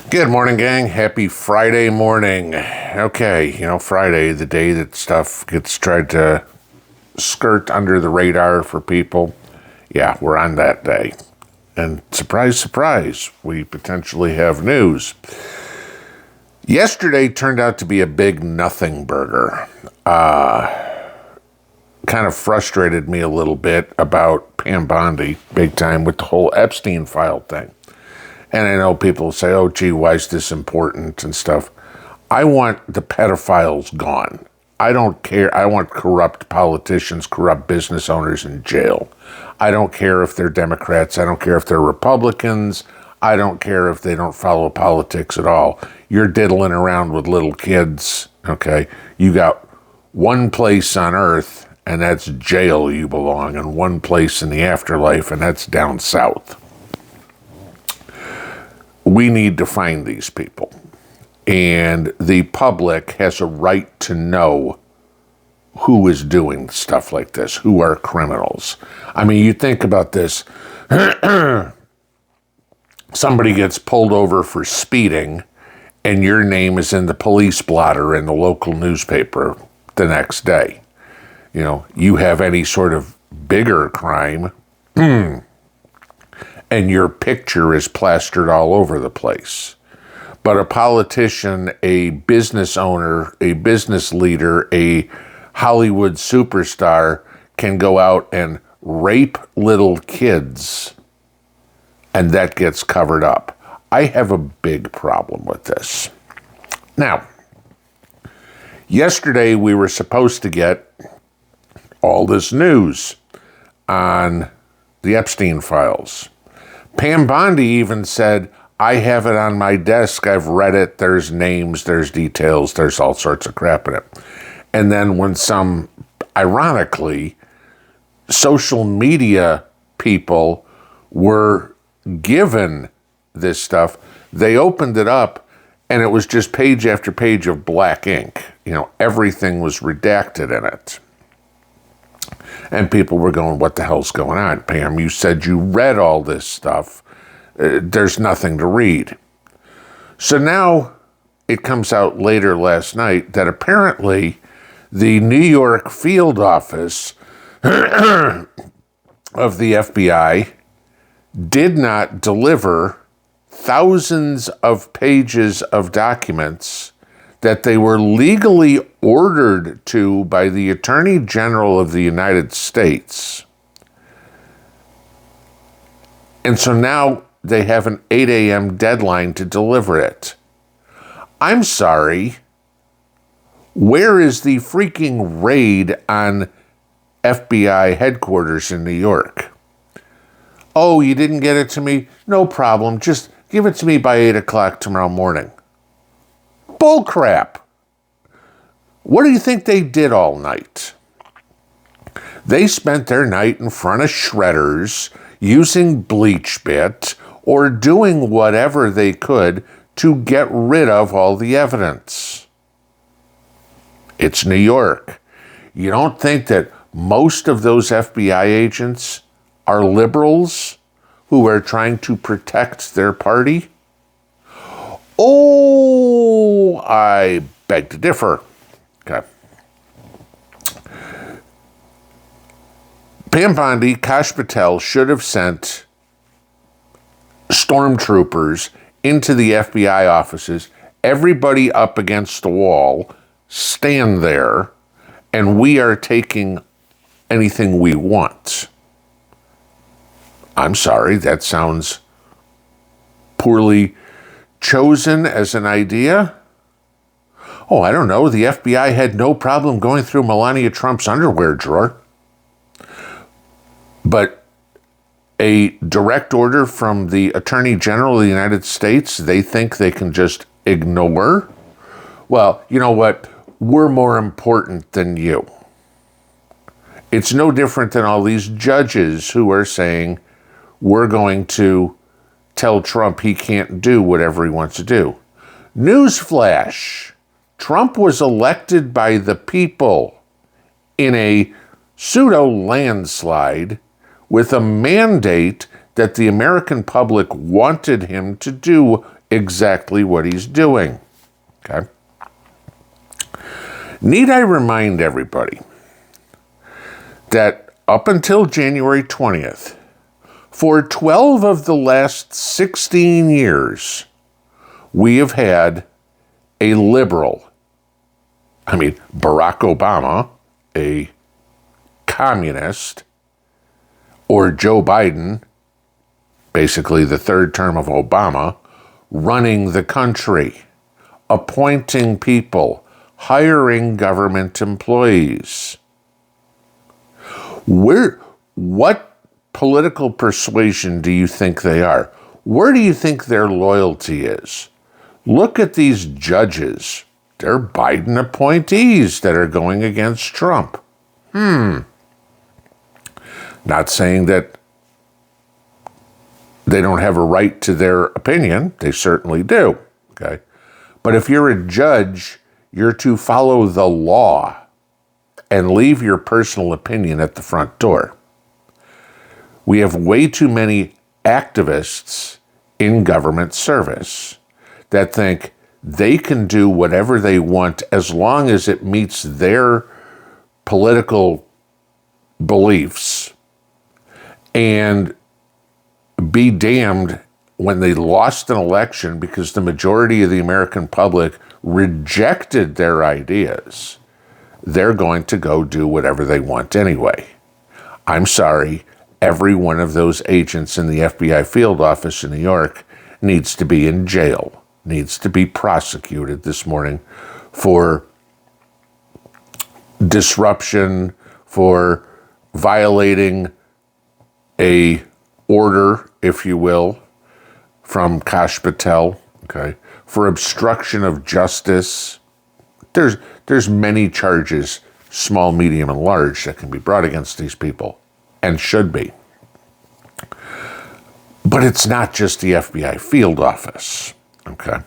Good morning, gang. Happy Friday morning. Okay, Friday, the day that stuff gets tried to skirt under the radar for people. Yeah, we're on that day. And surprise, surprise, we potentially have news. Yesterday turned out to be a big nothing burger. Kind of frustrated me a little bit about Pam Bondi, big time, with the whole Epstein file thing. And I know people say, oh, gee, why is this important and stuff. I want the pedophiles gone. I don't care. I want corrupt politicians, corrupt business owners in jail. I don't care if they're Democrats. I don't care if they're Republicans. I don't care if they don't follow politics at all. You're diddling around with little kids, okay? You got one place on earth, and that's jail you belong, and one place in the afterlife, and that's down south. We need to find these people. And the public has a right to know who is doing stuff like this, who are criminals. I mean, you think about this. Somebody gets pulled over for speeding, and your name is in the police blotter in the local newspaper the next day. You have any sort of bigger crime, and your picture is plastered all over the place. But a politician, a business owner, a business leader, a Hollywood superstar can go out and rape little kids, and that gets covered up. I have a big problem with this. Now, yesterday we were supposed to get all this news on the Epstein files. Pam Bondi even said, I have it on my desk, I've read it, there's names, there's details, there's all sorts of crap in it. And then when some, ironically, social media people were given this stuff, they opened it up and it was just page after page of black ink. Everything was redacted in it. And people were going, what the hell's going on? Pam, you said you read all this stuff. There's nothing to read. So now it comes out later last night that apparently the New York field office of the FBI did not deliver thousands of pages of documents that they were legally ordered to by the Attorney General of the United States. And so now they have an 8 a.m. deadline to deliver it. I'm sorry. Where is the freaking raid on FBI headquarters in New York? Oh, you didn't get it to me? No problem. Just give it to me by 8 o'clock tomorrow morning. Bullcrap. What do you think they did all night? They spent their night in front of shredders, using bleach bit, or doing whatever they could to get rid of all the evidence. It's New York. You don't think that most of those FBI agents are liberals who are trying to protect their party? Oh, I beg to differ. Okay. Pam Bondi, Kash Patel should have sent stormtroopers into the FBI offices, everybody up against the wall, stand there, and we are taking anything we want. I'm sorry, that sounds poorly chosen as an idea. Oh, I don't know. The FBI had no problem going through Melania Trump's underwear drawer. But a direct order from the Attorney General of the United States, they think they can just ignore? Well, you know what? We're more important than you. It's no different than all these judges who are saying, we're going to tell Trump he can't do whatever he wants to do. Newsflash. Trump was elected by the people in a pseudo-landslide with a mandate that the American public wanted him to do exactly what he's doing. Okay. Need I remind everybody that up until January 20th, for 12 of the last 16 years, we have had a liberal, Barack Obama, a communist, or Joe Biden, basically the third term of Obama, running the country, appointing people, hiring government employees. What political persuasion do you think they are? Where do you think their loyalty is? Look at these judges. They're Biden appointees that are going against Trump. Not saying that they don't have a right to their opinion. They certainly do. Okay. But if you're a judge, you're to follow the law and leave your personal opinion at the front door. We have way too many activists in government service that think they can do whatever they want as long as it meets their political beliefs, and be damned when they lost an election because the majority of the American public rejected their ideas. They're going to go do whatever they want anyway. I'm sorry, every one of those agents in the FBI field office in New York needs to be in jail, needs to be prosecuted this morning for disruption, for violating a order, if you will, from Kash Patel, okay, for obstruction of justice. There's many charges, small, medium, and large, that can be brought against these people, and should be. But it's not just the FBI field office, okay?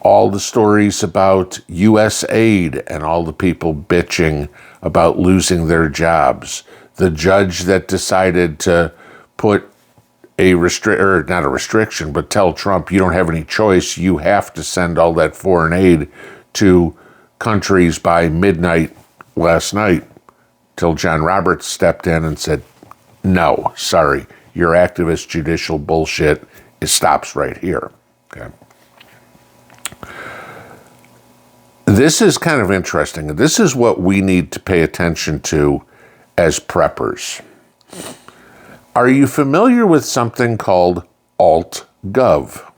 All the stories about U.S. aid and all the people bitching about losing their jobs. The judge that decided to put not a restriction, but tell Trump you don't have any choice. You have to send all that foreign aid to countries by midnight last night, till John Roberts stepped in and said, no, sorry, your activist judicial bullshit, it stops right here. Okay. This is kind of interesting. This is what we need to pay attention to as preppers. Are you familiar with something called Alt-Gov?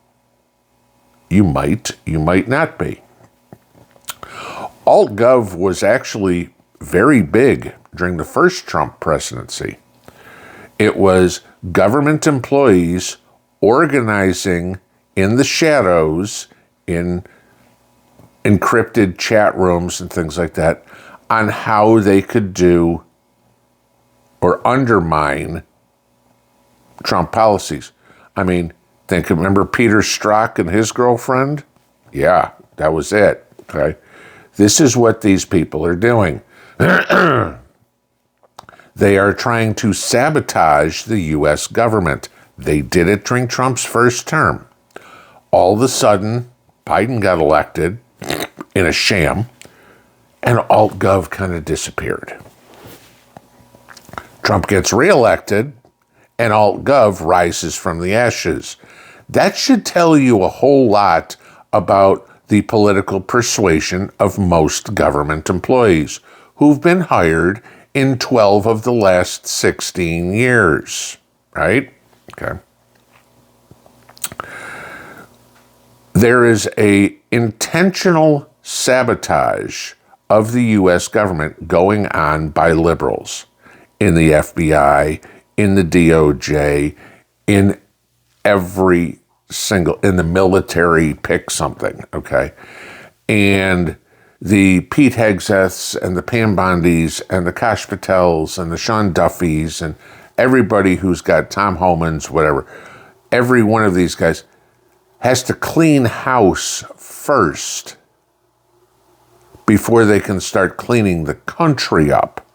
You might not be. Alt-Gov was actually very big during the first Trump presidency. It was government employees organizing in the shadows, in encrypted chat rooms and things like that, on how they could do or undermine Trump policies. Remember Peter Strzok and his girlfriend? Yeah, that was it, okay? This is what these people are doing. They are trying to sabotage the U.S. government. They did it during Trump's first term. All of a sudden, Biden got elected in a sham, and Alt-Gov kind of disappeared. Trump gets reelected, and Alt-Gov rises from the ashes. That should tell you a whole lot about the political persuasion of most government employees who've been hired in 12 of the last 16 years, right? Okay. There is a intentional sabotage of the U.S. government going on by liberals in the FBI, in the DOJ, in every single, in the military, pick something, okay? And the Pete Hegseths and the Pam Bondis and the Kash Patels and the Sean Duffys and everybody who's got Tom Homans, whatever, every one of these guys has to clean house first before they can start cleaning the country up.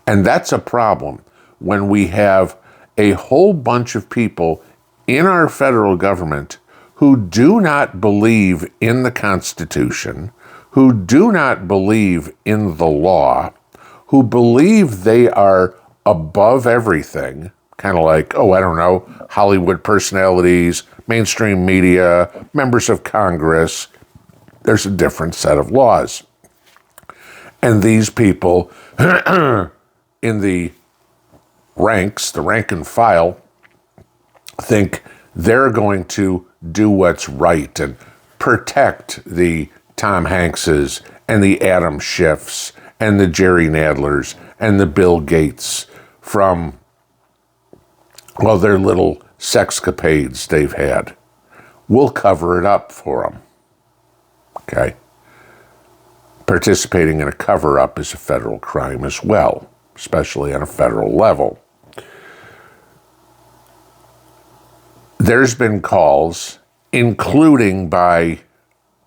And that's a problem when we have a whole bunch of people in our federal government who do not believe in the Constitution, who do not believe in the law, who believe they are above everything, kind of like, oh, I don't know, Hollywood personalities, mainstream media, members of Congress. There's a different set of laws. And these people in the ranks, the rank and file, think they're going to do what's right and protect the Tom Hankses and the Adam Schiffs and the Jerry Nadlers and the Bill Gates from, well, their little sexcapades they've had. We'll cover it up for them. Okay? Participating in a cover-up is a federal crime as well, especially on a federal level. There's been calls, including by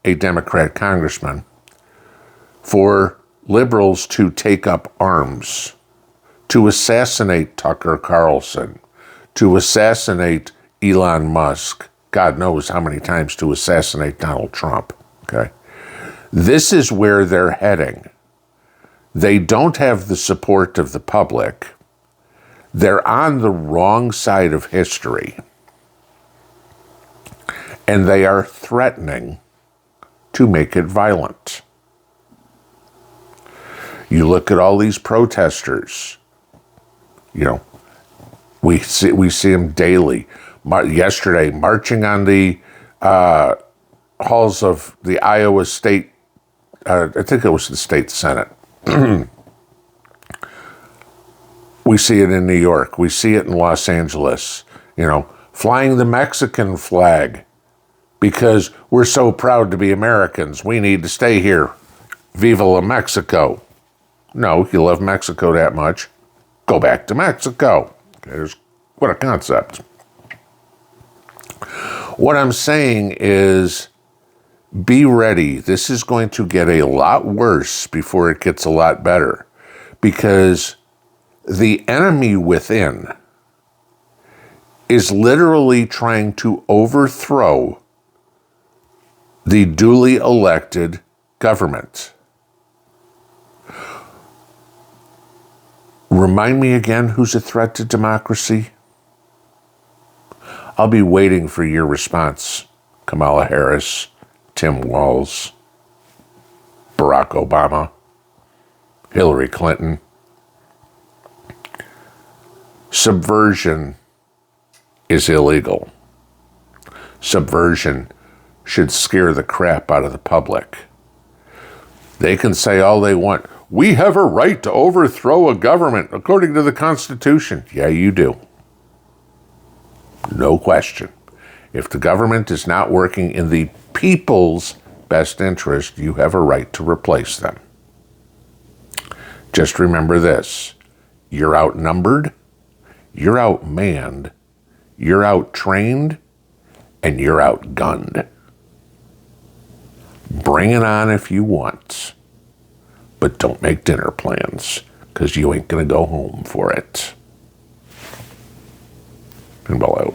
a Democrat congressman, for liberals to take up arms, to assassinate Tucker Carlson, to assassinate Elon Musk, God knows how many times to assassinate Donald Trump, okay? This is where they're heading. They don't have the support of the public. They're on the wrong side of history. And they are threatening to make it violent. You look at all these protesters, you know, we see them daily. Yesterday, marching on the halls of the Iowa State, I think it was the state Senate. We see it in New York. We see it in Los Angeles, you know, flying the Mexican flag because we're so proud to be Americans. We need to stay here. Viva la Mexico. No, you love Mexico that much. Go back to Mexico. What a concept. What I'm saying is, be ready. This is going to get a lot worse before it gets a lot better, because the enemy within is literally trying to overthrow the duly elected government. Remind me again, who's a threat to democracy? I'll be waiting for your response. Kamala Harris, Tim Walz, Barack Obama, Hillary Clinton. Subversion is illegal. Subversion should scare the crap out of the public. They can say all they want. We have a right to overthrow a government according to the Constitution. Yeah, you do. No question. If the government is not working in the people's best interest, you have a right to replace them. Just remember this. You're outnumbered, you're outmanned, you're outtrained, and you're outgunned. Bring it on if you want, but don't make dinner plans, because you ain't going to go home for it. Pinball out.